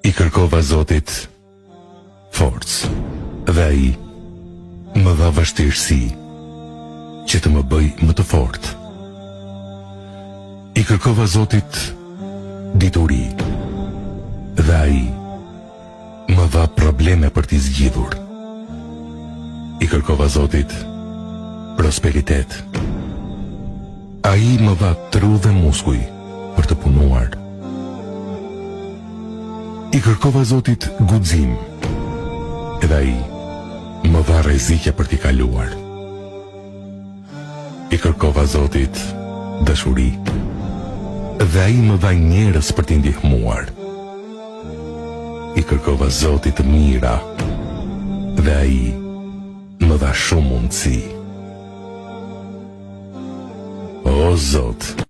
I kërkova Zotit forcë dhe ai më dha vështirësi që të më bëj më të fortë. I kërkova Zotit dituri dhe ai më dha probleme për t'i zgjidhur. I kërkova Zotit prosperitet. Ai më dha tru dhe muskuj për të punuar. I kërkova Zotit guxim edhe ai më dha rrezikje për t'i kaluar. I kërkova Zotit dashuri dhe ai më dha njerëz për t'i ndihmuar. I kërkova Zotit mira dhe ai më dha shumë mundësi. O Zot,